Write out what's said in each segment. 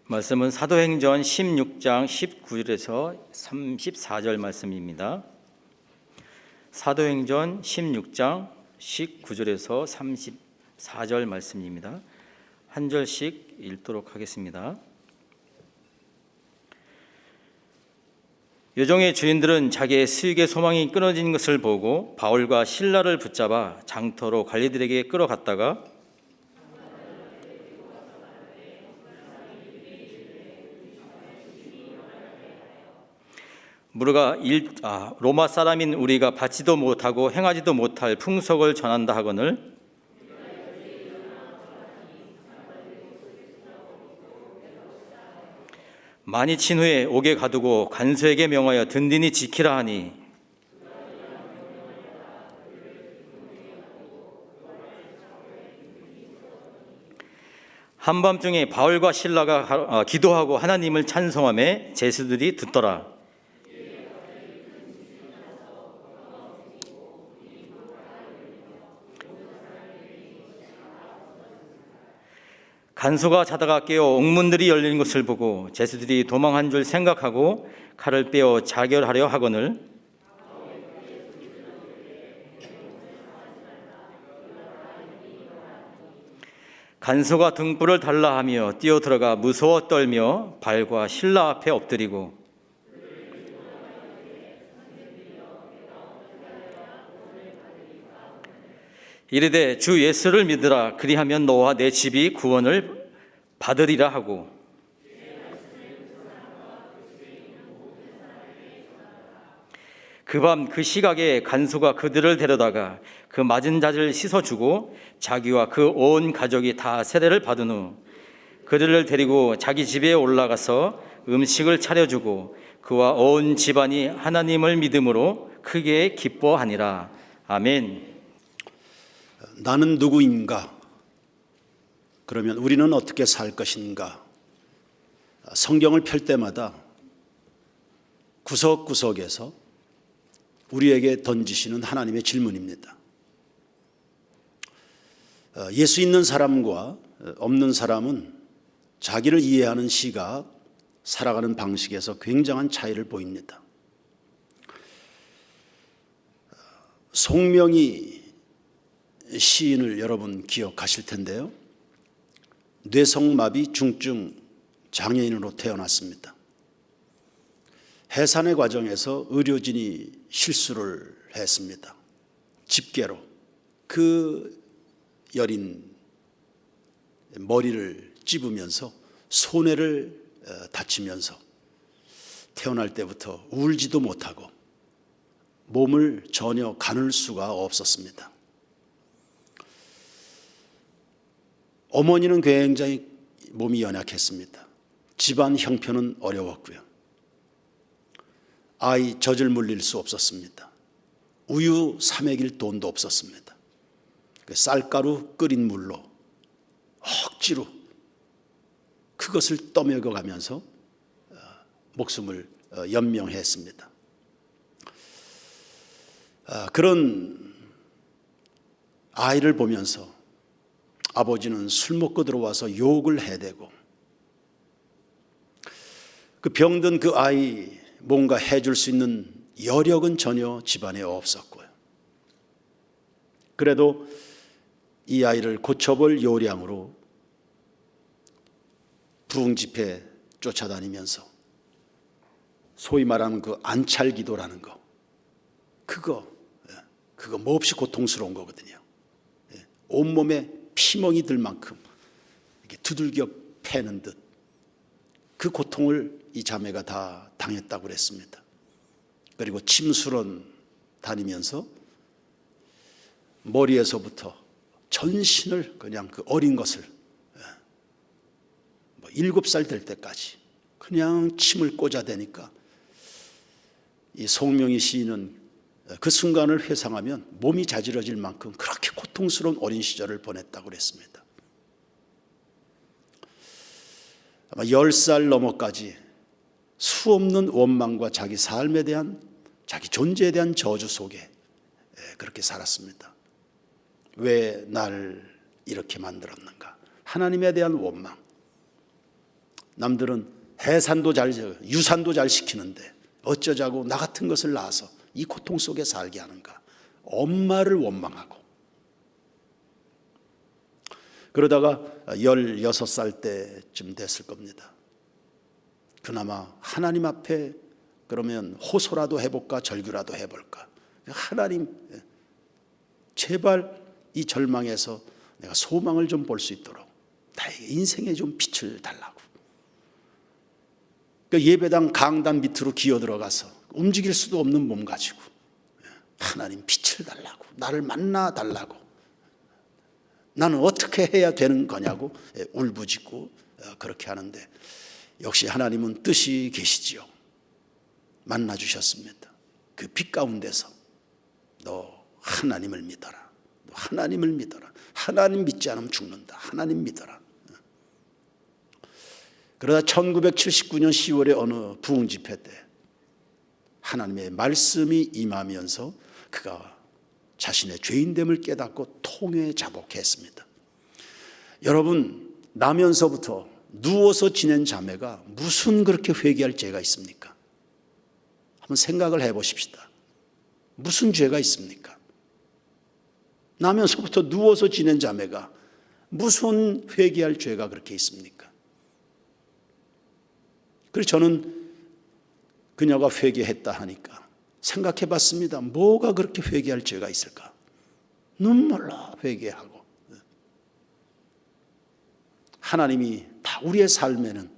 말씀은 사도행전 16장 19절에서 34절 말씀입니다. 사도행전 16장 19절에서 34절 말씀입니다. 한 절씩 읽도록 하겠습니다. 요정의 주인들은 자기의 수익의 소망이 끊어진 것을 보고 바울과 실라를 붙잡아 장터로 관리들에게 끌어갔다가 로마 사람인 우리가 받지도 못하고 행하지도 못할 풍속을 전한다 하거늘 많이 친 후에 옥에 가두고 간수에게 명하여 든든히 지키라 하니 한밤중에 바울과 실라가 기도하고 하나님을 찬송하며 제수들이 듣더라. 간수가 자다가 깨어 옥문들이 열린 것을 보고 제수들이 도망한 줄 생각하고 칼을 빼어 자결하려 하거늘 간수가 등불을 달라 하며 뛰어들어가 무서워 떨며 발과 실라 앞에 엎드리고 이르되 주 예수를 믿으라. 그리하면 너와 내 집이 구원을 받으리라 하고 그 밤 그 시각에 간수가 그들을 데려다가 그 맞은 자를 씻어주고 자기와 그 온 가족이 다 세례를 받은 후 그들을 데리고 자기 집에 올라가서 음식을 차려주고 그와 온 집안이 하나님을 믿음으로 크게 기뻐하니라. 아멘. 나는 누구인가? 그러면 우리는 어떻게 살 것인가? 성경을 펼 때마다 구석구석에서 우리에게 던지시는 하나님의 질문입니다. 예수 있는 사람과 없는 사람은 자기를 이해하는 시각, 살아가는 방식에서 굉장한 차이를 보입니다. 송명이 시인을 여러분 기억하실 텐데요. 뇌성마비 중증 장애인으로 태어났습니다. 해산의 과정에서 의료진이 실수를 했습니다. 집게로 그 여린 머리를 찝으면서 손해를 다치면서 태어날 때부터 울지도 못하고 몸을 전혀 가눌 수가 없었습니다. 어머니는 굉장히 몸이 연약했습니다. 집안 형편은 어려웠고요. 아이 젖을 물릴 수 없었습니다. 우유 사 먹일 돈도 없었습니다. 쌀가루 끓인 물로 억지로 그것을 떠먹여가면서 목숨을 연명했습니다. 그런 아이를 보면서 아버지는 술 먹고 들어와서 욕을 해대고 그 병든 그 아이 뭔가 해줄 수 있는 여력은 전혀 집안에 없었고요. 그래도 이 아이를 고쳐볼 요량으로 부흥 집회 쫓아다니면서 소위 말하는 그 안찰기도라는 거 그거 몹시 고통스러운 거거든요. 온몸에 피멍이 들 만큼 이렇게 두들겨 패는 듯 그 고통을 이 자매가 다 당했다고 그랬습니다. 그리고 침수론 다니면서 머리에서부터 전신을 그냥 그 어린 것을 7살 될 때까지 그냥 침을 꽂아대니까 이 송명희 시인은 그 순간을 회상하면 몸이 자지러질 만큼 그렇게 고통스러운 어린 시절을 보냈다고 그랬습니다. 아마 10살 넘어까지 수없는 원망과 자기 삶에 대한 자기 존재에 대한 저주 속에 그렇게 살았습니다. 왜 날 이렇게 만들었는가? 하나님에 대한 원망. 남들은 해산도 잘, 유산도 잘 시키는데 어쩌자고 나 같은 것을 낳아서 이 고통 속에 살게 하는가. 엄마를 원망하고. 그러다가 16살 때쯤 됐을 겁니다. 그나마 하나님 앞에 그러면 호소라도 해볼까, 절규라도 해볼까. 하나님, 제발 이 절망에서 내가 소망을 좀 볼 수 있도록 나에게 인생에 좀 빛을 달라고. 그러니까 예배당 강단 밑으로 기어 들어가서 움직일 수도 없는 몸 가지고 하나님 빛을 달라고, 나를 만나 달라고, 나는 어떻게 해야 되는 거냐고 울부짖고 그렇게 하는데, 역시 하나님은 뜻이 계시지요. 만나 주셨습니다. 그 빛 가운데서 너 하나님을 믿어라. 너 하나님을 믿어라. 하나님 믿지 않으면 죽는다. 하나님 믿어라. 그러다 1979년 10월에 어느 부흥 집회 때 하나님의 말씀이 임하면서 그가 자신의 죄인됨을 깨닫고 통회 자복했습니다. 여러분, 나면서부터 누워서 지낸 자매가 무슨 그렇게 회개할 죄가 있습니까? 한번 생각을 해보십시다. 무슨 죄가 있습니까? 나면서부터 누워서 지낸 자매가 무슨 회개할 죄가 그렇게 있습니까? 그래서 저는 그녀가 회개했다 하니까 생각해 봤습니다. 뭐가 그렇게 회개할 죄가 있을까? 눈물로 회개하고. 하나님이 다 우리의 삶에는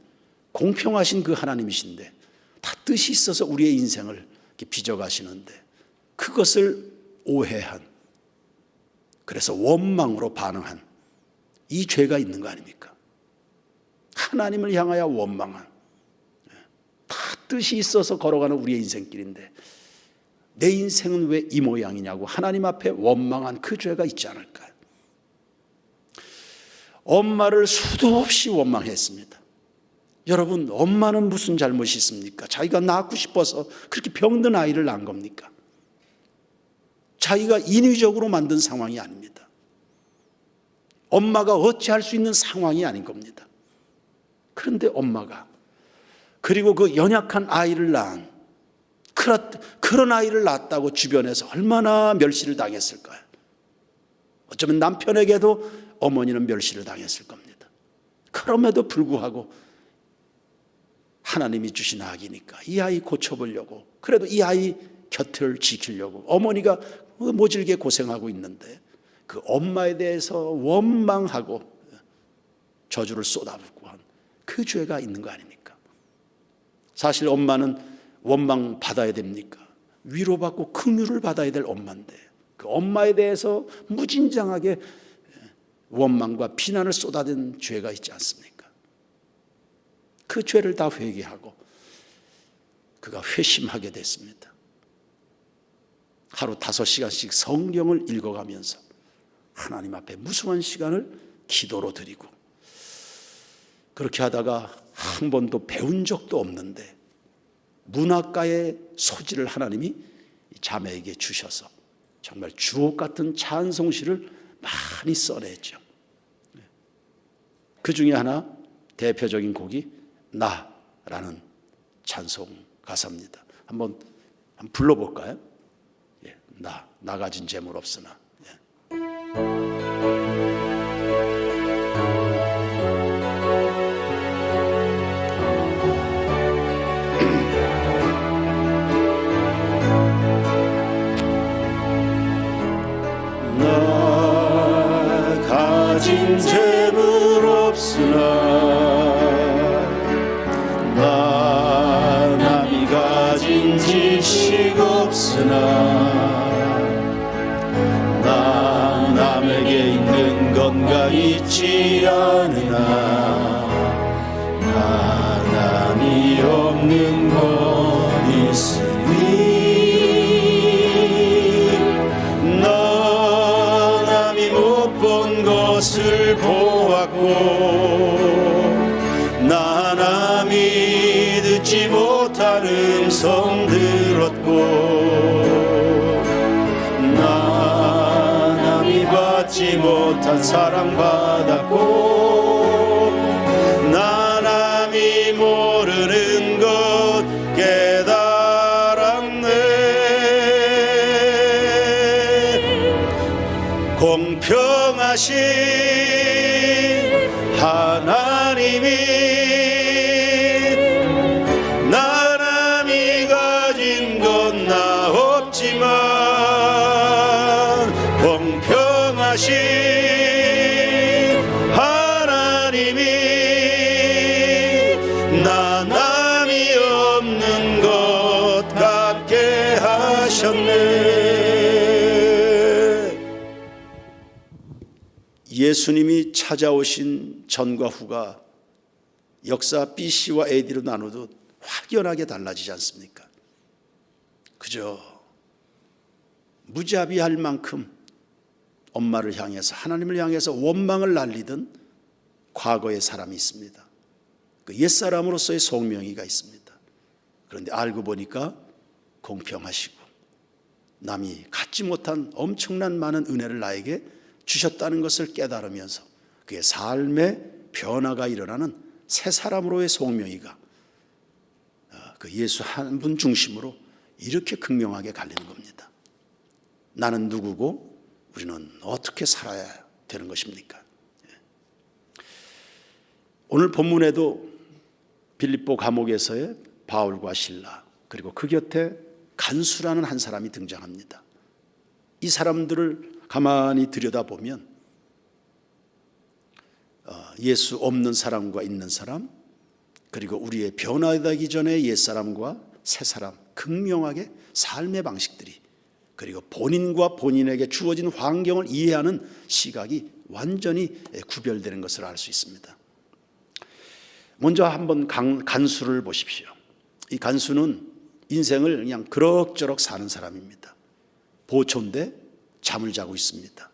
공평하신 그 하나님이신데 다 뜻이 있어서 우리의 인생을 이렇게 빚어가시는데 그것을 오해한, 그래서 원망으로 반응한 이 죄가 있는 거 아닙니까? 하나님을 향하여 원망한, 다 뜻이 있어서 걸어가는 우리의 인생길인데 내 인생은 왜 이 모양이냐고 하나님 앞에 원망한 그 죄가 있지 않을까요? 엄마를 수도 없이 원망했습니다. 여러분, 엄마는 무슨 잘못이 있습니까? 자기가 낳고 싶어서 그렇게 병든 아이를 낳은 겁니까? 자기가 인위적으로 만든 상황이 아닙니다. 엄마가 어찌할 수 있는 상황이 아닌 겁니다. 그런데 엄마가, 그리고 그 연약한 아이를 낳은, 그런 아이를 낳았다고 주변에서 얼마나 멸시를 당했을까요? 어쩌면 남편에게도 어머니는 멸시를 당했을 겁니다. 그럼에도 불구하고 하나님이 주신 아기니까 이 아이 고쳐보려고, 그래도 이 아이 곁을 지키려고 어머니가 모질게 고생하고 있는데 그 엄마에 대해서 원망하고 저주를 쏟아붓고 한 그 죄가 있는 거 아닙니까? 사실 엄마는 원망 받아야 됩니까? 위로받고 긍휼을 받아야 될 엄마인데 그 엄마에 대해서 무진장하게 원망과 비난을 쏟아댄 죄가 있지 않습니까? 그 죄를 다 회개하고 그가 회심하게 됐습니다. 하루 5시간씩 성경을 읽어가면서 하나님 앞에 무수한 시간을 기도로 드리고, 그렇게 하다가 한 번도 배운 적도 없는데 문학가의 소질을 하나님이 자매에게 주셔서 정말 주옥 같은 찬송시를 많이 써냈죠. 그 중에 하나 대표적인 곡이 나라는 찬송 가사입니다. 한번 불러볼까요? 예, 나 가진 재물 없으나. 나 가진 재물 없으나 나 남이 가진 지식 없으나 나 남에게 있는 건강 있지 않으나 나 남이 없는 건 있으니 것을 보았고 나 남이 듣지 못한 음성 들었고 나 남이 받지 못한 사랑 받았고 나 남이 공평하신 하나님이 나람이 가진 건 나 없지만 공평하신 하나님이 나 남이 없는 것 같게 하셨네. 예수님이 찾아오신 전과 후가 역사 BC와 AD로 나누듯 확연하게 달라지지 않습니까? 그저 무자비할 만큼 엄마를 향해서, 하나님을 향해서 원망을 날리던 과거의 사람이 있습니다. 그 옛사람으로서의 송명이가 있습니다. 그런데 알고 보니까 공평하시고 남이 갖지 못한 엄청난 많은 은혜를 나에게 주셨다는 것을 깨달으면서 그의 삶의 변화가 일어나는 새 사람으로의 송명이가 그 예수 한 분 중심으로 이렇게 극명하게 갈리는 겁니다. 나는 누구고 우리는 어떻게 살아야 되는 것입니까? 오늘 본문에도 빌립보 감옥에서의 바울과 실라, 그리고 그 곁에 간수라는 한 사람이 등장합니다. 이 사람들을 가만히 들여다보면 예수 없는 사람과 있는 사람, 그리고 우리의 변화되기 전에 옛사람과 새사람, 극명하게 삶의 방식들이, 그리고 본인과 본인에게 주어진 환경을 이해하는 시각이 완전히 구별되는 것을 알 수 있습니다. 먼저 한번 간수를 보십시오. 이 간수는 인생을 그냥 그럭저럭 사는 사람입니다. 보초인데 잠을 자고 있습니다.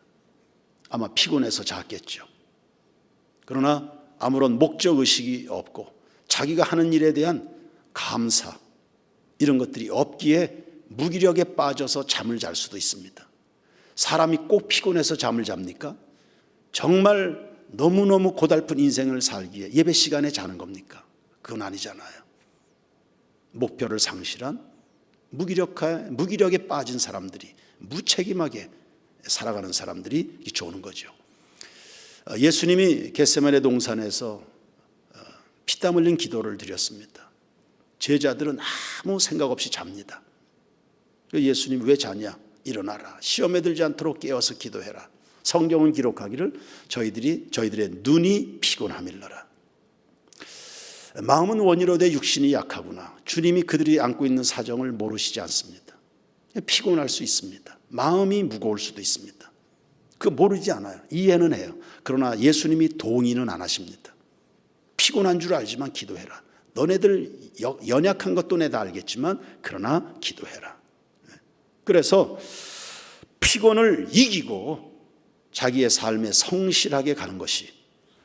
아마 피곤해서 잤겠죠. 그러나 아무런 목적의식이 없고 자기가 하는 일에 대한 감사, 이런 것들이 없기에 무기력에 빠져서 잠을 잘 수도 있습니다. 사람이 꼭 피곤해서 잠을 잡니까? 정말 너무너무 고달픈 인생을 살기에 예배 시간에 자는 겁니까? 그건 아니잖아요. 목표를 상실한 무기력에 빠진 사람들이, 무책임하게 살아가는 사람들이 좋은 거죠. 예수님이 겟세마네 동산에서 피땀 흘린 기도를 드렸습니다. 제자들은 아무 생각 없이 잡니다. 예수님 왜 자냐? 일어나라. 시험에 들지 않도록 깨어서 기도해라. 성경은 기록하기를 저희들의 눈이 피곤함일러라. 마음은 원이로되 육신이 약하구나. 주님이 그들이 안고 있는 사정을 모르시지 않습니다. 피곤할 수 있습니다. 마음이 무거울 수도 있습니다. 그거 모르지 않아요. 이해는 해요. 그러나 예수님이 동의는 안 하십니다. 피곤한 줄 알지만 기도해라. 너네들 연약한 것도 내가 알겠지만 그러나 기도해라. 그래서 피곤을 이기고 자기의 삶에 성실하게 가는 것이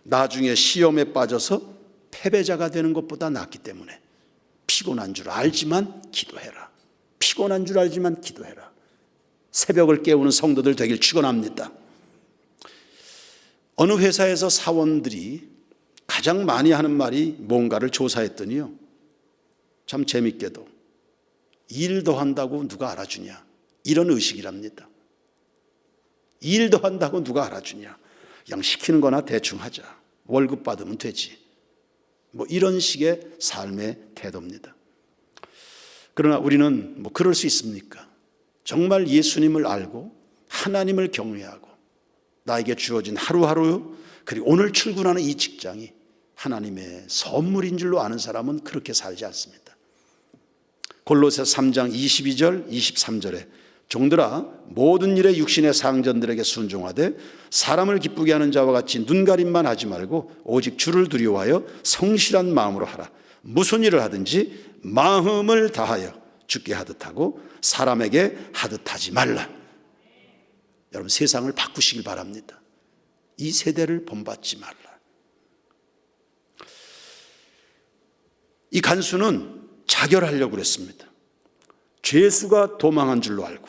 나중에 시험에 빠져서 패배자가 되는 것보다 낫기 때문에 피곤한 줄 알지만 기도해라. 피곤한 줄 알지만 기도해라. 새벽을 깨우는 성도들 되길 축원합니다. 어느 회사에서 사원들이 가장 많이 하는 말이 뭔가를 조사했더니요, 참 재밌게도 일 더 한다고 누가 알아주냐, 이런 의식이랍니다. 일 더 한다고 누가 알아주냐, 그냥 시키는 거나 대충 하자, 월급 받으면 되지, 뭐 이런 식의 삶의 태도입니다. 그러나 우리는 뭐 그럴 수 있습니까? 정말 예수님을 알고 하나님을 경외하고 나에게 주어진 하루하루, 그리고 오늘 출근하는 이 직장이 하나님의 선물인 줄로 아는 사람은 그렇게 살지 않습니다. 골로새서 3장 22절 23절에 종들아 모든 일에 육신의 상전들에게 순종하되 사람을 기쁘게 하는 자와 같이 눈가림만 하지 말고 오직 주를 두려워하여 성실한 마음으로 하라. 무슨 일을 하든지 마음을 다하여 주께 하듯 하고 사람에게 하듯 하지 말라. 여러분, 세상을 바꾸시길 바랍니다. 이 세대를 본받지 말라. 이 간수는 자결하려고 그랬습니다. 죄수가 도망한 줄로 알고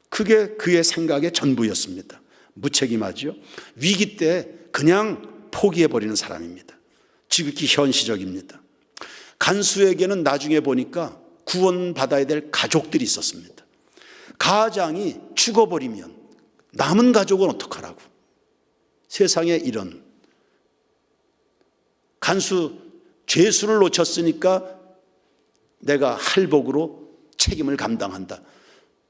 그게 그의 생각의 전부였습니다. 무책임하죠. 위기 때 그냥 포기해버리는 사람입니다. 지극히 현시적입니다. 간수에게는 나중에 보니까 구원받아야 될 가족들이 있었습니다. 가장이 죽어버리면 남은 가족은 어떡하라고. 세상에 이런 간수 죄수를 놓쳤으니까 내가 할복으로 책임을 감당한다.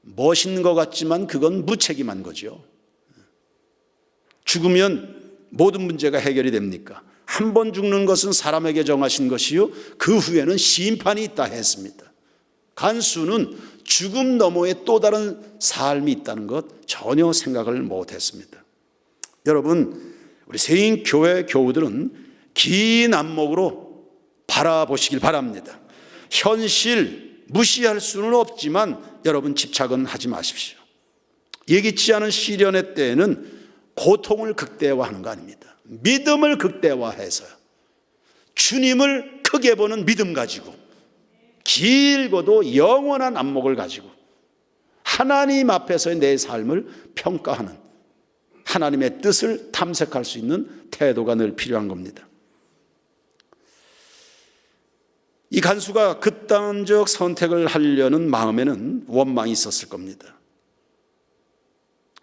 멋있는 것 같지만 그건 무책임한 거죠. 죽으면 모든 문제가 해결이 됩니까? 한 번 죽는 것은 사람에게 정하신 것이요 그 후에는 심판이 있다 했습니다. 간수는 죽음 너머에 또 다른 삶이 있다는 것 전혀 생각을 못했습니다. 여러분, 우리 세인교회 교우들은 긴 안목으로 바라보시길 바랍니다. 현실 무시할 수는 없지만 여러분 집착은 하지 마십시오. 예기치 않은 시련의 때에는 고통을 극대화하는 거 아닙니다. 믿음을 극대화해서요. 주님을 크게 보는 믿음 가지고 길고도 영원한 안목을 가지고 하나님 앞에서의 내 삶을 평가하는 하나님의 뜻을 탐색할 수 있는 태도가 늘 필요한 겁니다. 이 간수가 극단적 선택을 하려는 마음에는 원망이 있었을 겁니다.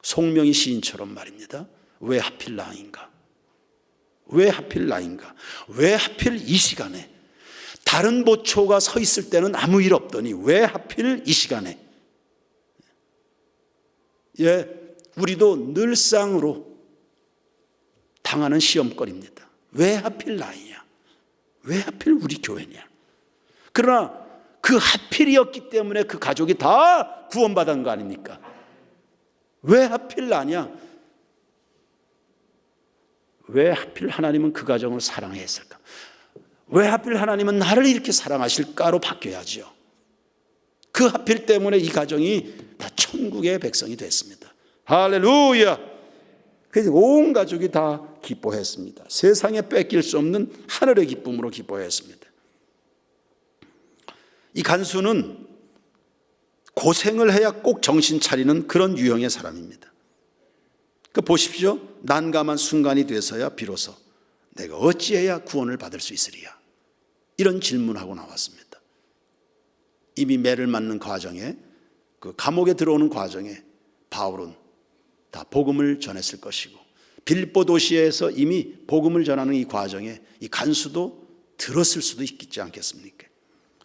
송명희 시인처럼 말입니다. 왜 하필 나인가? 왜 하필 나인가? 왜 하필 이 시간에? 다른 보초가 서 있을 때는 아무 일 없더니 왜 하필 이 시간에? 예, 우리도 늘상으로 당하는 시험거리입니다. 왜 하필 나이냐? 왜 하필 우리 교회냐? 그러나 그 하필이었기 때문에 그 가족이 다 구원받은 거 아닙니까? 왜 하필 나냐? 왜 하필 하나님은 그 가정을 사랑했을까? 왜 하필 하나님은 나를 이렇게 사랑하실까로 바뀌어야죠. 그 하필 때문에 이 가정이 다 천국의 백성이 됐습니다. 할렐루야! 그래서 온 가족이 다 기뻐했습니다. 세상에 뺏길 수 없는 하늘의 기쁨으로 기뻐했습니다. 이 간수는 고생을 해야 꼭 정신 차리는 그런 유형의 사람입니다. 그 보십시오. 난감한 순간이 돼서야 비로소 내가 어찌해야 구원을 받을 수 있으리야? 이런 질문하고 나왔습니다. 이미 매를 맞는 과정에 그 감옥에 들어오는 과정에 바울은 다 복음을 전했을 것이고 빌립보 도시에서 이미 복음을 전하는 이 과정에 이 간수도 들었을 수도 있지 않겠습니까?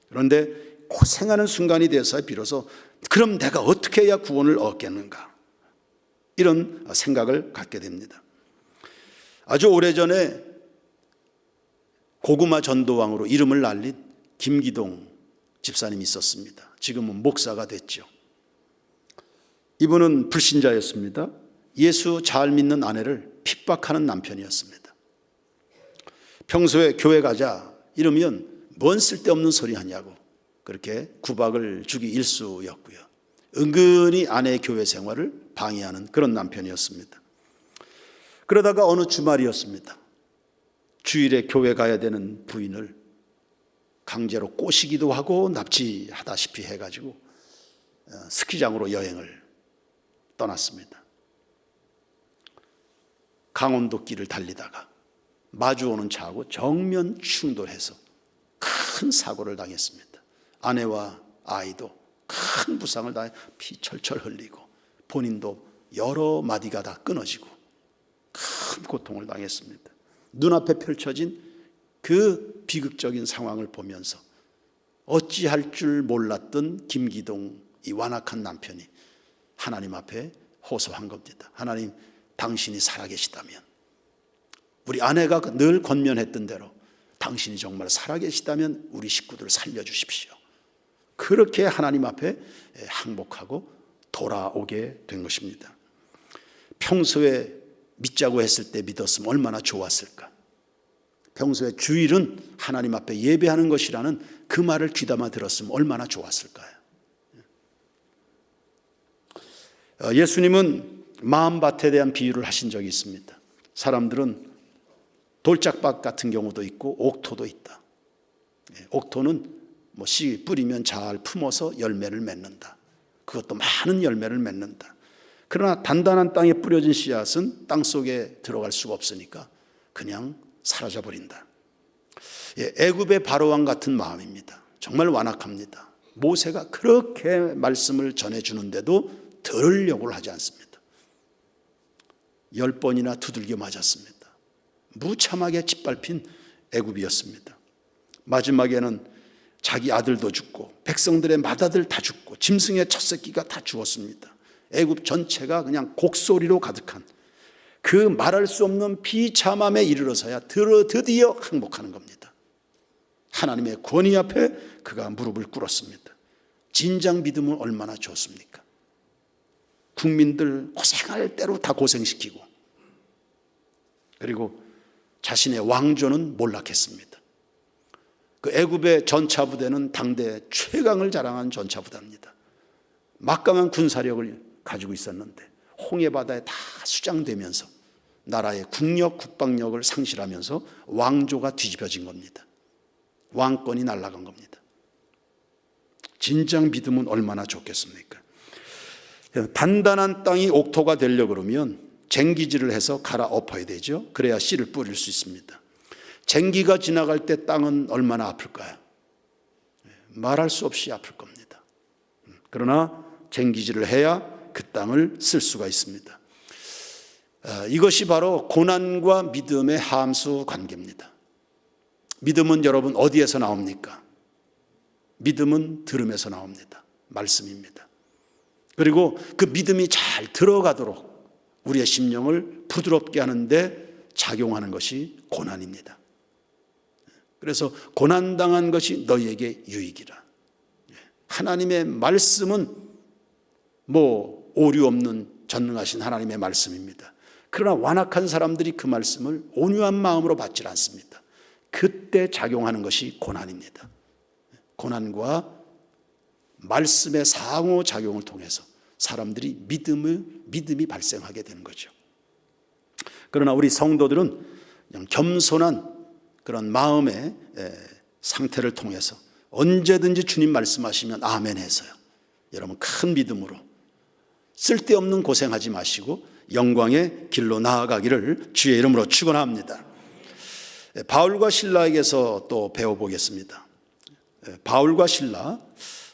그런데 고생하는 순간이 돼서 비로소 그럼 내가 어떻게 해야 구원을 얻겠는가? 이런 생각을 갖게 됩니다. 아주 오래전에 고구마 전도왕으로 이름을 날린 김기동 집사님이 있었습니다. 지금은 목사가 됐죠. 이분은 불신자였습니다. 예수 잘 믿는 아내를 핍박하는 남편이었습니다. 평소에 교회 가자 이러면 뭔 쓸데없는 소리 하냐고 그렇게 구박을 주기 일쑤였고요. 은근히 아내의 교회 생활을 방해하는 그런 남편이었습니다. 그러다가 어느 주말이었습니다. 주일에 교회 가야 되는 부인을 강제로 꼬시기도 하고 납치하다시피 해가지고 스키장으로 여행을 떠났습니다. 강원도 길을 달리다가 마주오는 차하고 정면 충돌해서 큰 사고를 당했습니다. 아내와 아이도 큰 부상을 당해 피 철철 흘리고 본인도 여러 마디가 다 끊어지고 큰 고통을 당했습니다. 눈앞에 펼쳐진 그 비극적인 상황을 보면서 어찌할 줄 몰랐던 김기동 이 완악한 남편이 하나님 앞에 호소한 겁니다. 하나님, 당신이 살아계시다면, 우리 아내가 늘 권면했던 대로 당신이 정말 살아계시다면 우리 식구들을 살려주십시오. 그렇게 하나님 앞에 항복하고 돌아오게 된 것입니다. 평소에 믿자고 했을 때 믿었으면 얼마나 좋았을까. 평소에 주일은 하나님 앞에 예배하는 것이라는 그 말을 귀담아 들었으면 얼마나 좋았을까요. 예수님은 마음밭에 대한 비유를 하신 적이 있습니다. 사람들은 돌짝밭 같은 경우도 있고 옥토도 있다. 옥토는 씨 뿌리면 잘 품어서 열매를 맺는다. 그것도 많은 열매를 맺는다. 그러나 단단한 땅에 뿌려진 씨앗은 땅 속에 들어갈 수가 없으니까 그냥 사라져버린다. 애굽의 바로왕 같은 마음입니다. 정말 완악합니다. 모세가 그렇게 말씀을 전해주는데도 들으려고 하지 않습니다. 10번이나 두들겨 맞았습니다. 무참하게 짓밟힌 애굽이었습니다. 마지막에는 자기 아들도 죽고 백성들의 맏아들 다 죽고 짐승의 첫 새끼가 다 죽었습니다. 애굽 전체가 그냥 곡소리로 가득한 그 말할 수 없는 비참함에 이르러서야 드디어 항복하는 겁니다. 하나님의 권위 앞에 그가 무릎을 꿇었습니다. 진정 믿음은 얼마나 좋습니까? 국민들 고생할 대로 다 고생시키고, 그리고 자신의 왕조는 몰락했습니다. 그 애굽의 전차부대는 당대 최강을 자랑한 전차부대입니다. 막강한 군사력을 가지고 있었는데 홍해바다에 다 수장되면서 나라의 국력, 국방력을 상실하면서 왕조가 뒤집어진 겁니다. 왕권이 날아간 겁니다. 진정 믿음은 얼마나 좋겠습니까? 단단한 땅이 옥토가 되려고 그러면 쟁기질을 해서 갈아엎어야 되죠. 그래야 씨를 뿌릴 수 있습니다. 쟁기가 지나갈 때 땅은 얼마나 아플까요? 말할 수 없이 아플 겁니다. 그러나 쟁기질을 해야 그 땅을 쓸 수가 있습니다. 이것이 바로 고난과 믿음의 함수 관계입니다. 믿음은 여러분 어디에서 나옵니까? 믿음은 들음에서 나옵니다. 말씀입니다. 그리고 그 믿음이 잘 들어가도록 우리의 심령을 부드럽게 하는데 작용하는 것이 고난입니다. 그래서 고난당한 것이 너희에게 유익이라. 하나님의 말씀은 뭐 오류 없는 전능하신 하나님의 말씀입니다. 그러나 완악한 사람들이 그 말씀을 온유한 마음으로 받지 않습니다. 그때 작용하는 것이 고난입니다. 고난과 말씀의 상호작용을 통해서 사람들이 믿음이 발생하게 되는 거죠. 그러나 우리 성도들은 그냥 겸손한 그런 마음의 상태를 통해서 언제든지 주님 말씀하시면 아멘 해서요. 여러분 큰 믿음으로 쓸데없는 고생하지 마시고 영광의 길로 나아가기를 주의 이름으로 축원합니다. 바울과 신라에게서 또 배워보겠습니다. 바울과 신라,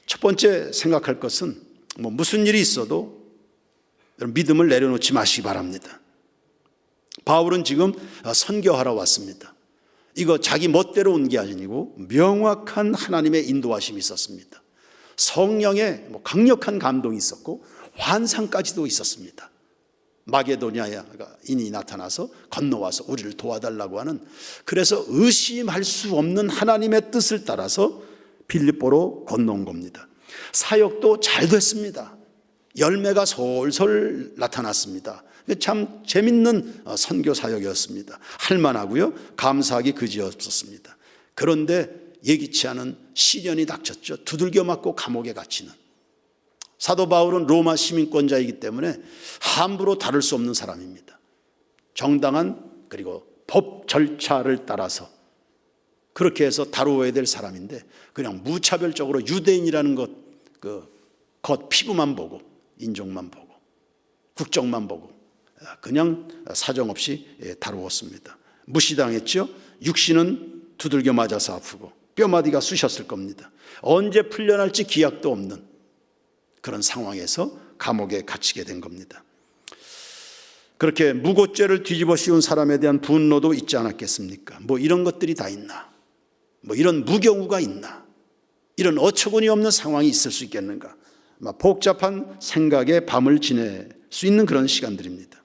첫 번째 생각할 것은 무슨 일이 있어도 믿음을 내려놓지 마시기 바랍니다. 바울은 지금 선교하러 왔습니다. 이거 자기 멋대로 온 게 아니고 명확한 하나님의 인도하심이 있었습니다. 성령의 강력한 감동이 있었고 환상까지도 있었습니다. 마게도냐인이 나타나서 건너와서 우리를 도와달라고 하는, 그래서 의심할 수 없는 하나님의 뜻을 따라서 빌립보로 건너온 겁니다. 사역도 잘 됐습니다. 열매가 솔솔 나타났습니다. 참 재밌는 선교 사역이었습니다. 할만하고요, 감사하기 그지없었습니다. 그런데 예기치 않은 시련이 닥쳤죠. 두들겨 맞고 감옥에 갇히는. 사도 바울은 로마 시민권자이기 때문에 함부로 다룰 수 없는 사람입니다. 정당한 그리고 법 절차를 따라서 그렇게 해서 다루어야 될 사람인데 그냥 무차별적으로 유대인이라는 겉 피부만 보고 인종만 보고 국적만 보고 그냥 사정없이 다루었습니다. 무시당했죠. 육신은 두들겨 맞아서 아프고 뼈마디가 쑤셨을 겁니다. 언제 풀려날지 기약도 없는 그런 상황에서 감옥에 갇히게 된 겁니다. 그렇게 무고죄를 뒤집어 씌운 사람에 대한 분노도 있지 않았겠습니까? 이런 것들이 다 있나? 이런 무경우가 있나? 이런 어처구니 없는 상황이 있을 수 있겠는가? 복잡한 생각에 밤을 지낼 수 있는 그런 시간들입니다.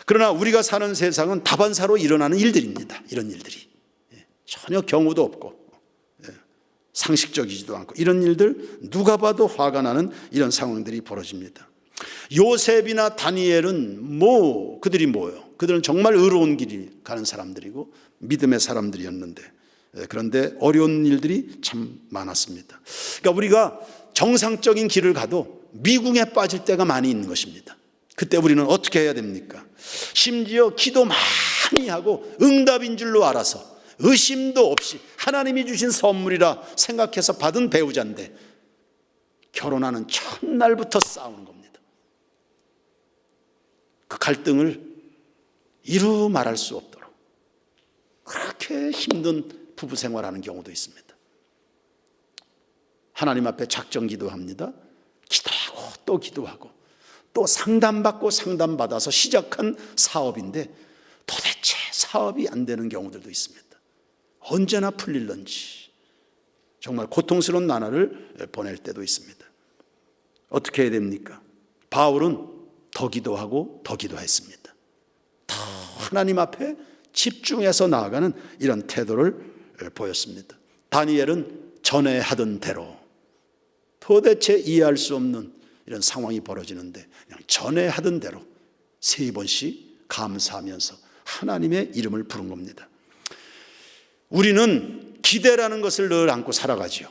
그러나 우리가 사는 세상은 다반사로 일어나는 일들입니다. 이런 일들이 전혀 경우도 없고 상식적이지도 않고 이런 일들 누가 봐도 화가 나는 이런 상황들이 벌어집니다. 요셉이나 다니엘은 그들이 뭐예요? 그들은 정말 의로운 길이 가는 사람들이고 믿음의 사람들이었는데 그런데 어려운 일들이 참 많았습니다. 그러니까 우리가 정상적인 길을 가도 미궁에 빠질 때가 많이 있는 것입니다. 그때 우리는 어떻게 해야 됩니까? 심지어 기도 많이 하고 응답인 줄로 알아서 의심도 없이 하나님이 주신 선물이라 생각해서 받은 배우자인데 결혼하는 첫날부터 싸우는 겁니다. 그 갈등을 이루 말할 수 없도록 그렇게 힘든 부부 생활하는 경우도 있습니다. 하나님 앞에 작정 기도합니다. 기도하고 또 기도하고 또 상담받고 상담받아서 시작한 사업인데 도대체 사업이 안 되는 경우들도 있습니다. 언제나 풀릴런지 정말 고통스러운 나날을 보낼 때도 있습니다. 어떻게 해야 됩니까? 바울은 더 기도하고 더 기도했습니다. 더 하나님 앞에 집중해서 나아가는 이런 태도를 보였습니다. 다니엘은 전에 하던 대로 도대체 이해할 수 없는 이런 상황이 벌어지는데 그냥 전에 하던 대로 3번씩 감사하면서 하나님의 이름을 부른 겁니다. 우리는 기대라는 것을 늘 안고 살아가지요.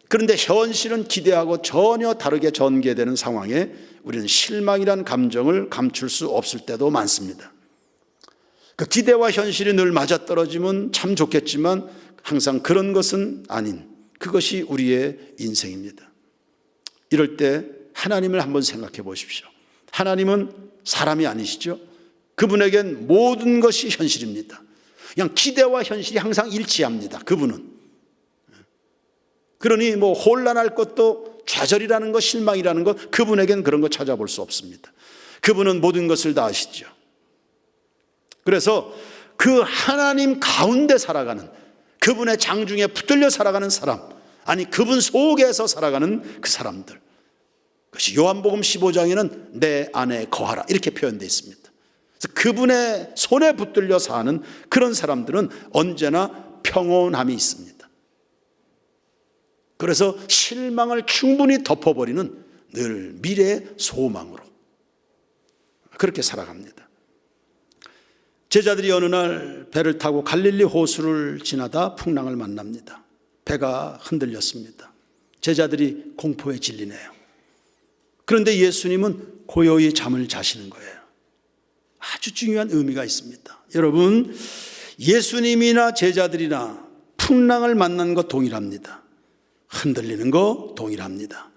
그런데 현실은 기대하고 전혀 다르게 전개되는 상황에 우리는 실망이란 감정을 감출 수 없을 때도 많습니다. 그 기대와 현실이 늘 맞아떨어지면 참 좋겠지만 항상 그런 것은 아닌, 그것이 우리의 인생입니다. 이럴 때 하나님을 한번 생각해 보십시오. 하나님은 사람이 아니시죠? 그분에겐 모든 것이 현실입니다. 그냥 기대와 현실이 항상 일치합니다. 그분은. 그러니 뭐 혼란할 것도 좌절이라는 것, 실망이라는 것, 그분에겐 그런 거 찾아볼 수 없습니다. 그분은 모든 것을 다 아시죠. 그래서 그 하나님 가운데 살아가는, 그분의 장중에 붙들려 살아가는 사람, 아니 그분 속에서 살아가는 그 사람들, 그것이 요한복음 15장에는 내 안에 거하라 이렇게 표현되어 있습니다. 그래서 그분의 손에 붙들려 사는 그런 사람들은 언제나 평온함이 있습니다. 그래서 실망을 충분히 덮어버리는 늘 미래의 소망으로 그렇게 살아갑니다. 제자들이 어느 날 배를 타고 갈릴리 호수를 지나다 풍랑을 만납니다. 배가 흔들렸습니다. 제자들이 공포에 질리네요. 그런데 예수님은 고요히 잠을 자시는 거예요. 아주 중요한 의미가 있습니다. 여러분, 예수님이나 제자들이나 풍랑을 만난 것 동일합니다. 흔들리는 거 동일합니다.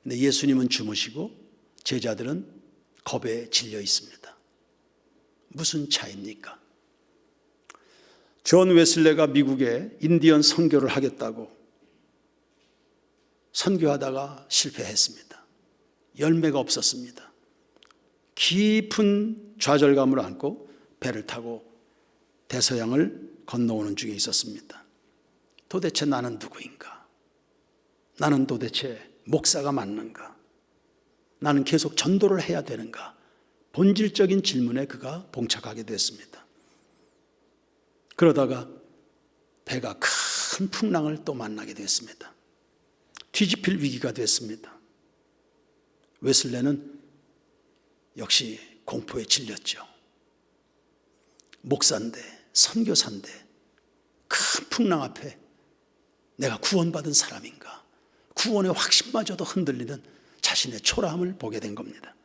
근데 예수님은 주무시고 제자들은 겁에 질려 있습니다. 무슨 차이입니까? 존 웨슬레가 미국에 인디언 선교를 하겠다고 선교하다가 실패했습니다. 열매가 없었습니다. 깊은 좌절감을 안고 배를 타고 대서양을 건너오는 중에 있었습니다. 도대체 나는 누구인가? 나는 도대체 목사가 맞는가? 나는 계속 전도를 해야 되는가? 본질적인 질문에 그가 봉착하게 됐습니다. 그러다가 배가 큰 풍랑을 또 만나게 됐습니다. 뒤집힐 위기가 됐습니다. 웨슬레는 역시 공포에 질렸죠. 목사인데, 선교사인데 큰 풍랑 앞에 내가 구원받은 사람인가, 구원의 확신마저도 흔들리는 자신의 초라함을 보게 된 겁니다.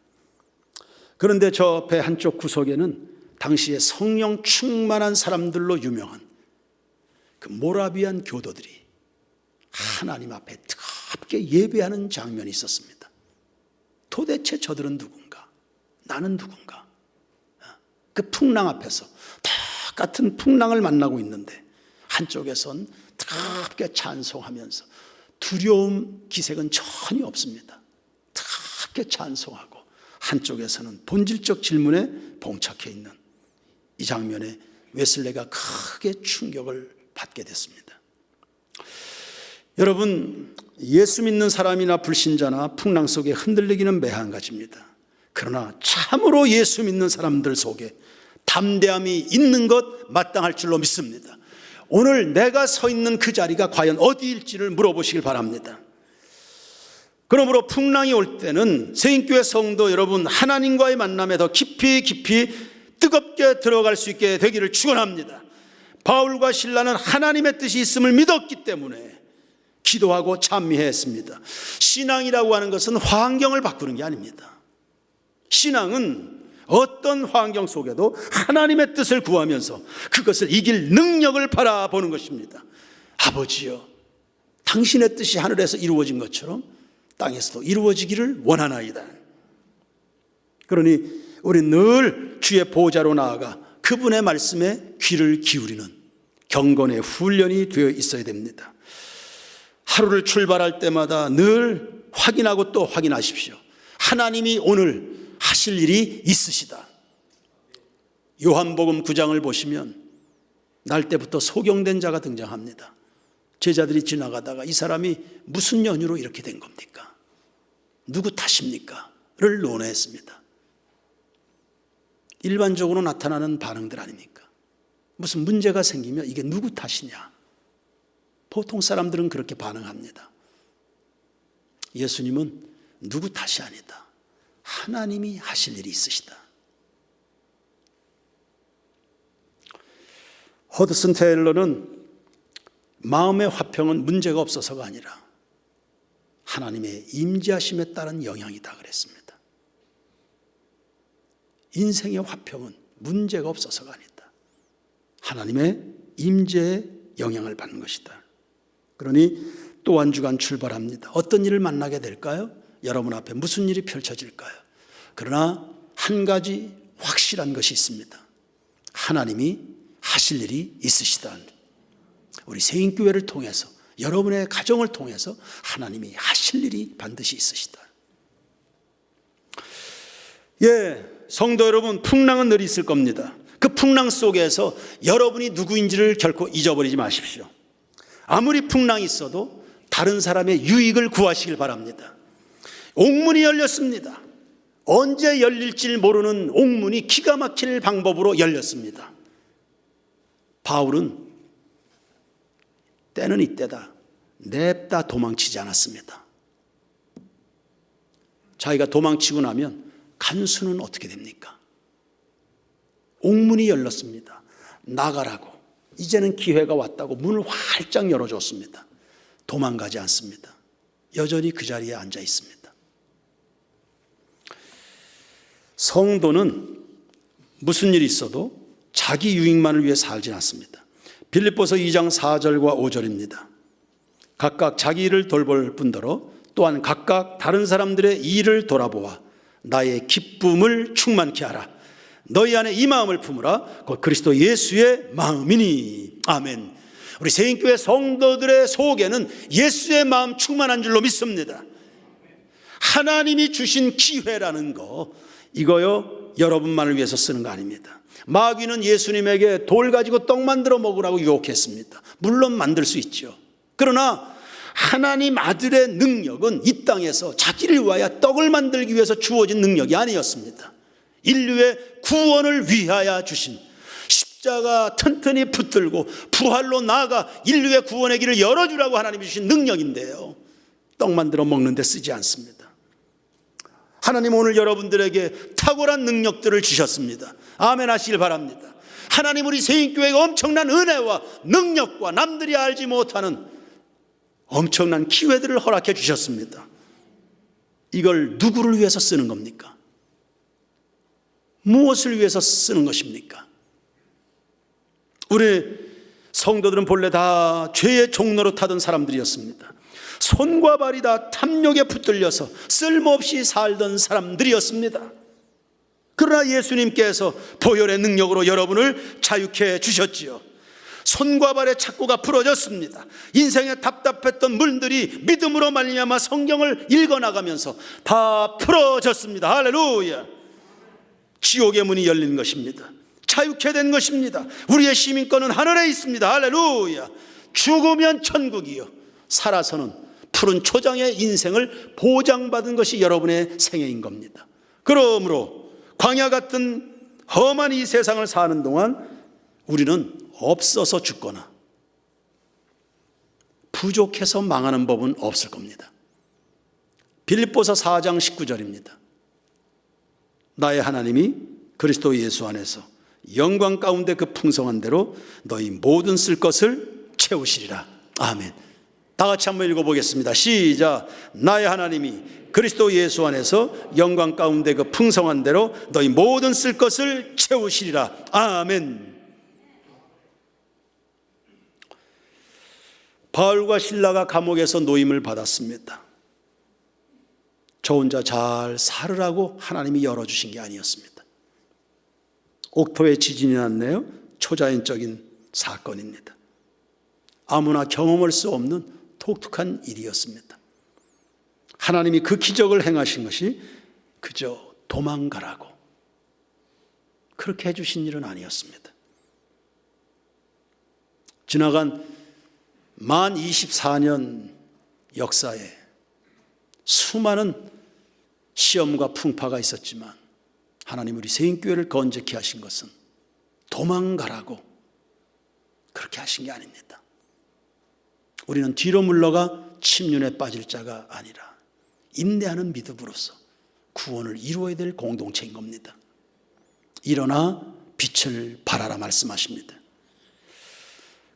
그런데 저 배 한쪽 구석에는 당시에 성령 충만한 사람들로 유명한 그 모라비안 교도들이 하나님 앞에 뜨겁게 예배하는 장면이 있었습니다. 도대체 저들은 누군가? 나는 누군가? 그 풍랑 앞에서 똑같은 풍랑을 만나고 있는데 한쪽에선 뜨겁게 찬송하면서 두려움 기색은 전혀 없습니다. 뜨겁게 찬송하고 한쪽에서는 본질적 질문에 봉착해 있는 이 장면에 웨슬레가 크게 충격을 받게 됐습니다. 여러분, 예수 믿는 사람이나 불신자나 풍랑 속에 흔들리기는 매한가지입니다. 그러나 참으로 예수 믿는 사람들 속에 담대함이 있는 것 마땅할 줄로 믿습니다. 오늘 내가 서 있는 그 자리가 과연 어디일지를 물어보시길 바랍니다. 그러므로 풍랑이 올 때는 세인교회 성도 여러분, 하나님과의 만남에 더 깊이 뜨겁게 들어갈 수 있게 되기를 축원합니다. 바울과 실라는 하나님의 뜻이 있음을 믿었기 때문에 기도하고 찬미했습니다. 신앙이라고 하는 것은 환경을 바꾸는 게 아닙니다. 신앙은 어떤 환경 속에도 하나님의 뜻을 구하면서 그것을 이길 능력을 바라보는 것입니다. 아버지여, 당신의 뜻이 하늘에서 이루어진 것처럼 땅에서도 이루어지기를 원하나이다. 그러니 우리 늘 주의 보좌로 나아가 그분의 말씀에 귀를 기울이는 경건의 훈련이 되어 있어야 됩니다. 하루를 출발할 때마다 늘 확인하고 또 확인하십시오. 하나님이 오늘 하실 일이 있으시다. 요한복음 9장을 보시면 날 때부터 소경된 자가 등장합니다. 제자들이 지나가다가 이 사람이 무슨 연유로 이렇게 된 겁니까? 누구 탓입니까? 를 논했습니다. 일반적으로 나타나는 반응들 아닙니까? 무슨 문제가 생기면 이게 누구 탓이냐? 보통 사람들은 그렇게 반응합니다. 예수님은 누구 탓이 아니다. 하나님이 하실 일이 있으시다. 허드슨 테일러는 마음의 화평은 문제가 없어서가 아니라 하나님의 임재하심에 따른 영향이다 그랬습니다. 인생의 화평은 문제가 없어서가 아니다. 하나님의 임재의 영향을 받는 것이다. 그러니 또 한 주간 출발합니다. 어떤 일을 만나게 될까요? 여러분 앞에 무슨 일이 펼쳐질까요? 그러나 한 가지 확실한 것이 있습니다. 하나님이 하실 일이 있으시다. 우리 세인교회를 통해서, 여러분의 가정을 통해서 하나님이 하실 일이 반드시 있으시다. 성도 여러분, 풍랑은 늘 있을 겁니다. 그 풍랑 속에서 여러분이 누구인지를 결코 잊어버리지 마십시오. 아무리 풍랑이 있어도 다른 사람의 유익을 구하시길 바랍니다. 옥문이 열렸습니다. 언제 열릴지 모르는 옥문이 기가 막힐 방법으로 열렸습니다. 바울은 때는 이때다, 냅다 도망치지 않았습니다. 자기가 도망치고 나면 간수는 어떻게 됩니까? 옥문이 열렸습니다. 나가라고, 이제는 기회가 왔다고 문을 활짝 열어줬습니다. 도망가지 않습니다. 여전히 그 자리에 앉아 있습니다. 성도는 무슨 일이 있어도 자기 유익만을 위해 살지 않습니다. 빌립보서 2장 4절과 5절입니다. 각각 자기 일을 돌볼 뿐더러 또한 각각 다른 사람들의 일을 돌아보아 나의 기쁨을 충만케 하라. 너희 안에 이 마음을 품으라. 곧 그리스도 예수의 마음이니. 아멘. 우리 세인교회 성도들의 속에는 예수의 마음 충만한 줄로 믿습니다. 하나님이 주신 기회라는 거, 이거요 여러분만을 위해서 쓰는 거 아닙니다. 마귀는 예수님에게 돌 가지고 떡 만들어 먹으라고 유혹했습니다. 물론 만들 수 있죠. 그러나 하나님 아들의 능력은 이 땅에서 자기를 위하여 떡을 만들기 위해서 주어진 능력이 아니었습니다. 인류의 구원을 위하여 주신, 십자가 튼튼히 붙들고 부활로 나아가 인류의 구원의 길을 열어주라고 하나님이 주신 능력인데요, 떡 만들어 먹는 데 쓰지 않습니다. 하나님 오늘 여러분들에게 탁월한 능력들을 주셨습니다. 아멘 하시길 바랍니다. 하나님 우리 세인교회에 엄청난 은혜와 능력과 남들이 알지 못하는 엄청난 기회들을 허락해 주셨습니다. 이걸 누구를 위해서 쓰는 겁니까? 무엇을 위해서 쓰는 것입니까? 우리 성도들은 본래 다 죄의 종로로 타던 사람들이었습니다. 손과 발이 다 탐욕에 붙들려서 쓸모없이 살던 사람들이었습니다. 그러나 예수님께서 보혈의 능력으로 여러분을 자유케 주셨지요. 손과 발의 착고가 풀어졌습니다. 인생에 답답했던 물들이 믿음으로 말미암아 성경을 읽어나가면서 다 풀어졌습니다. 할렐루야. 지옥의 문이 열린 것입니다. 자유케 된 것입니다. 우리의 시민권은 하늘에 있습니다. 할렐루야. 죽으면 천국이요, 살아서는 푸른 초장의 인생을 보장받은 것이 여러분의 생애인 겁니다. 그러므로 광야 같은 험한 이 세상을 사는 동안 우리는 없어서 죽거나 부족해서 망하는 법은 없을 겁니다. 빌립보서 4장 19절입니다. 나의 하나님이 그리스도 예수 안에서 영광 가운데 그 풍성한 대로 너희 모든 쓸 것을 채우시리라. 아멘. 다 같이 한번 읽어보겠습니다. 시작. 나의 하나님이 그리스도 예수 안에서 영광 가운데 그 풍성한 대로 너희 모든 쓸 것을 채우시리라. 아멘. 바울과 실라가 감옥에서 노임을 받았습니다. 저 혼자 잘 살으라고 하나님이 열어주신 게 아니었습니다. 옥토에 지진이 났네요. 초자연적인 사건입니다. 아무나 경험할 수 없는 독특한 일이었습니다. 하나님이 그 기적을 행하신 것이 그저 도망가라고. 그렇게 해주신 일은 아니었습니다. 지나간 만 24년 역사에 수많은 시험과 풍파가 있었지만 하나님 우리 세인교회를 건재케 하신 것은 도망가라고 그렇게 하신 게 아닙니다. 우리는 뒤로 물러가 침륜에 빠질 자가 아니라 인내하는 믿음으로써 구원을 이루어야 될 공동체인 겁니다. 일어나 빛을 발하라 말씀하십니다.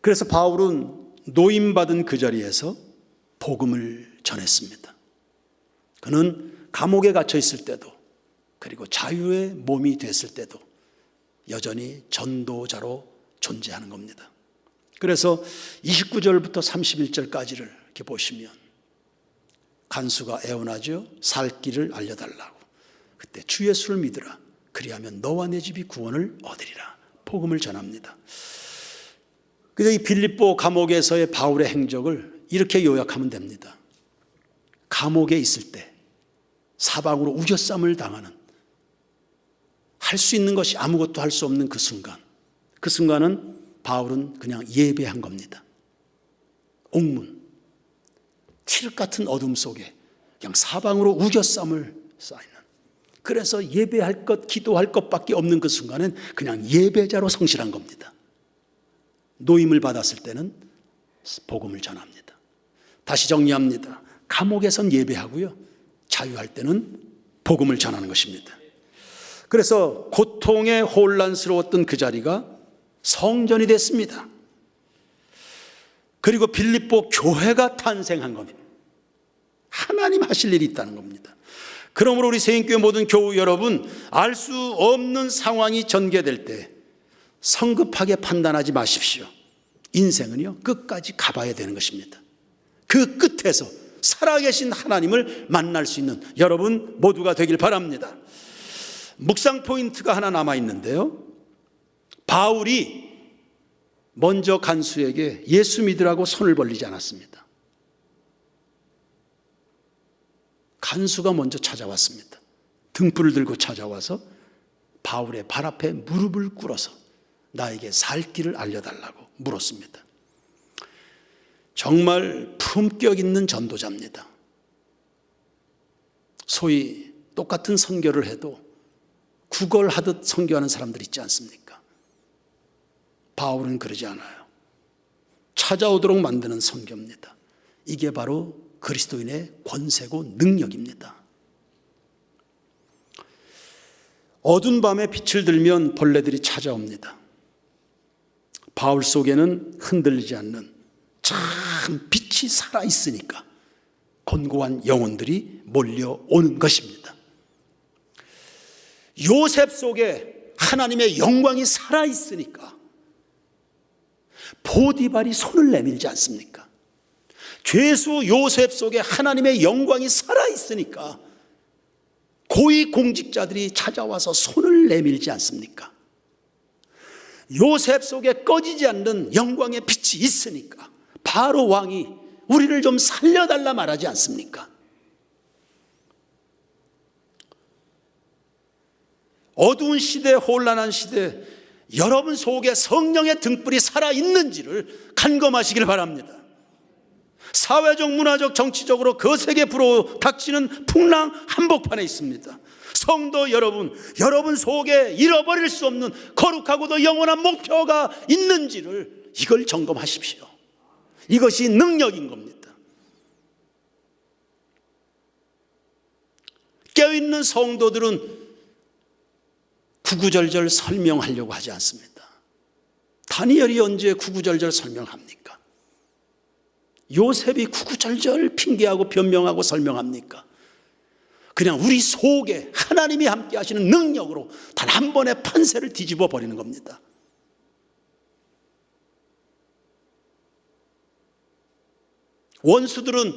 그래서 바울은 노임받은 그 자리에서 복음을 전했습니다. 그는 감옥에 갇혀 있을 때도 그리고 자유의 몸이 됐을 때도 여전히 전도자로 존재하는 겁니다. 그래서 29절부터 31절까지를 이렇게 보시면 간수가 애원하죠. 살 길을 알려달라고. 그때 주 예수를 믿으라. 그리하면 너와 내 집이 구원을 얻으리라. 복음을 전합니다. 그래서 이 빌립보 감옥에서의 바울의 행적을 이렇게 요약하면 됩니다. 감옥에 있을 때 사방으로 우겨쌈을 당하는, 할 수 있는 것이 아무것도 할 수 없는 그 순간, 그 순간은 바울은 그냥 예배한 겁니다. 옥문, 칠흑 같은 어둠 속에 그냥 사방으로 우겨쌈을 쌓이는, 그래서 예배할 것, 기도할 것밖에 없는 그 순간은 그냥 예배자로 성실한 겁니다. 노임을 받았을 때는 복음을 전합니다. 다시 정리합니다. 감옥에선 예배하고요, 자유할 때는 복음을 전하는 것입니다. 그래서 고통에 혼란스러웠던 그 자리가 성전이 됐습니다. 그리고 빌립보 교회가 탄생한 겁니다. 하나님 하실 일이 있다는 겁니다. 그러므로 우리 세인교회 모든 교우 여러분, 알 수 없는 상황이 전개될 때 성급하게 판단하지 마십시오. 인생은요, 끝까지 가봐야 되는 것입니다. 그 끝에서 살아계신 하나님을 만날 수 있는 여러분 모두가 되길 바랍니다. 묵상 포인트가 하나 남아있는데요, 바울이 먼저 간수에게 예수 믿으라고 손을 벌리지 않았습니다. 간수가 먼저 찾아왔습니다. 등불을 들고 찾아와서 바울의 발 앞에 무릎을 꿇어서 나에게 살 길을 알려달라고 물었습니다. 정말 품격 있는 전도자입니다. 소위 똑같은 선교를 해도 구걸하듯 선교하는 사람들 있지 않습니까? 바울은 그러지 않아요. 찾아오도록 만드는 선교입니다. 이게 바로 그리스도인의 권세고 능력입니다. 어두운 밤에 빛을 들면 벌레들이 찾아옵니다. 바울 속에는 흔들리지 않는 참 빛이 살아있으니까 곤고한 영혼들이 몰려오는 것입니다. 요셉 속에 하나님의 영광이 살아있으니까 보디발이 손을 내밀지 않습니까? 죄수 요셉 속에 하나님의 영광이 살아있으니까 고위 공직자들이 찾아와서 손을 내밀지 않습니까? 요셉 속에 꺼지지 않는 영광의 빛이 있으니까 바로 왕이 우리를 좀 살려달라 말하지 않습니까? 어두운 시대, 혼란한 시대, 여러분 속에 성령의 등불이 살아있는지를 점검하시길 바랍니다. 사회적, 문화적, 정치적으로 거세게 불어닥치는 풍랑 한복판에 있습니다. 성도 여러분, 여러분 속에 잃어버릴 수 없는 거룩하고도 영원한 목표가 있는지를 이걸 점검하십시오. 이것이 능력인 겁니다. 깨어있는 성도들은 구구절절 설명하려고 하지 않습니다. 다니엘이 언제 구구절절 설명합니까? 요셉이 구구절절 핑계하고 변명하고 설명합니까? 그냥 우리 속에 하나님이 함께 하시는 능력으로 단 한 번의 판세를 뒤집어 버리는 겁니다. 원수들은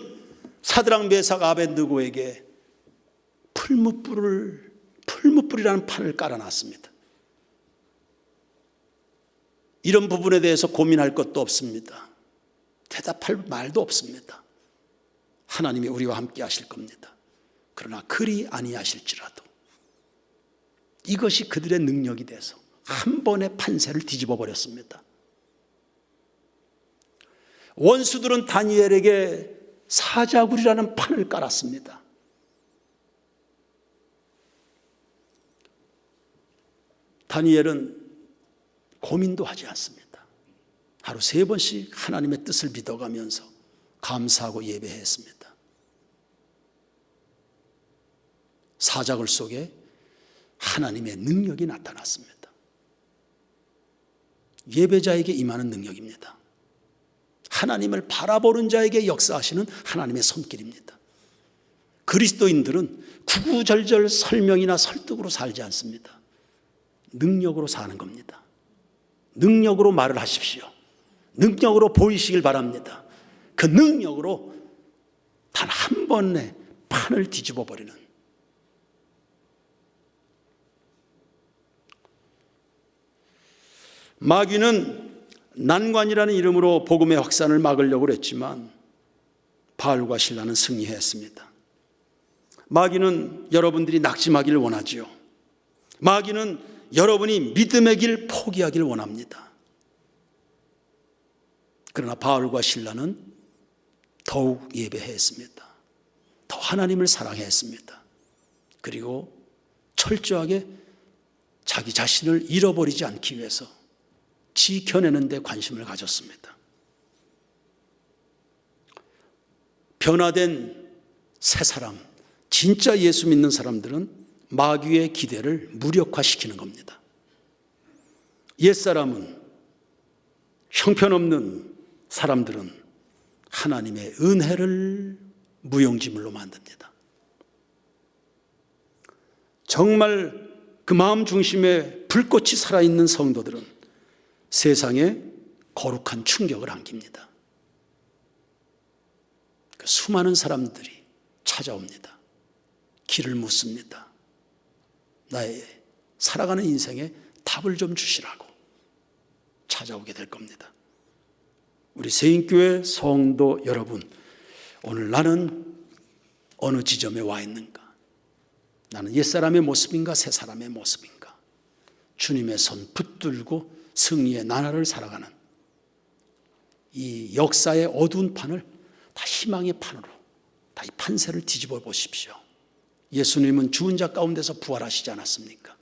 사드락, 메삭, 아벤느고에게 풀무불이라는 판을 깔아놨습니다. 이런 부분에 대해서 고민할 것도 없습니다. 대답할 말도 없습니다. 하나님이 우리와 함께 하실 겁니다. 그러나 그리 아니하실지라도 이것이 그들의 능력이 돼서 한 번에 판세를 뒤집어 버렸습니다. 원수들은 다니엘에게 사자굴이라는 판을 깔았습니다. 다니엘은 고민도 하지 않습니다. 하루 3번씩 하나님의 뜻을 믿어가면서 감사하고 예배했습니다. 사자굴 속에 하나님의 능력이 나타났습니다. 예배자에게 임하는 능력입니다. 하나님을 바라보는 자에게 역사하시는 하나님의 손길입니다. 그리스도인들은 구구절절 설명이나 설득으로 살지 않습니다. 능력으로 사는 겁니다. 능력으로 말을 하십시오. 능력으로 보이시길 바랍니다. 그 능력으로 단 한 번에 판을 뒤집어 버리는, 마귀는 난관이라는 이름으로 복음의 확산을 막으려고 했지만 바알과 실라는 승리했습니다. 마귀는 여러분들이 낙심하기를 원하지요. 마귀는 여러분이 믿음의 길 포기하기를 원합니다. 그러나 바울과 실라는 더욱 예배했습니다. 더 하나님을 사랑했습니다. 그리고 철저하게 자기 자신을 잃어버리지 않기 위해서 지켜내는 데 관심을 가졌습니다. 변화된 새 사람, 진짜 예수 믿는 사람들은 마귀의 기대를 무력화시키는 겁니다. 옛사람은, 형편없는 사람들은 하나님의 은혜를 무용지물로 만듭니다. 정말 그 마음 중심에 불꽃이 살아있는 성도들은 세상에 거룩한 충격을 안깁니다. 그 수많은 사람들이 찾아옵니다. 길을 묻습니다. 나의 살아가는 인생에 답을 좀 주시라고 찾아오게 될 겁니다. 우리 세인교회 성도 여러분, 오늘 나는 어느 지점에 와 있는가? 나는 옛사람의 모습인가 새 사람의 모습인가? 주님의 손 붙들고 승리의 나날을 살아가는 이 역사의 어두운 판을 다 희망의 판으로, 다 이 판세를 뒤집어 보십시오. 예수님은 죽은 자 가운데서 부활하시지 않았습니까?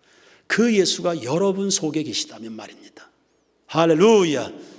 그 예수가 여러분 속에 계시다면 말입니다. 할렐루야.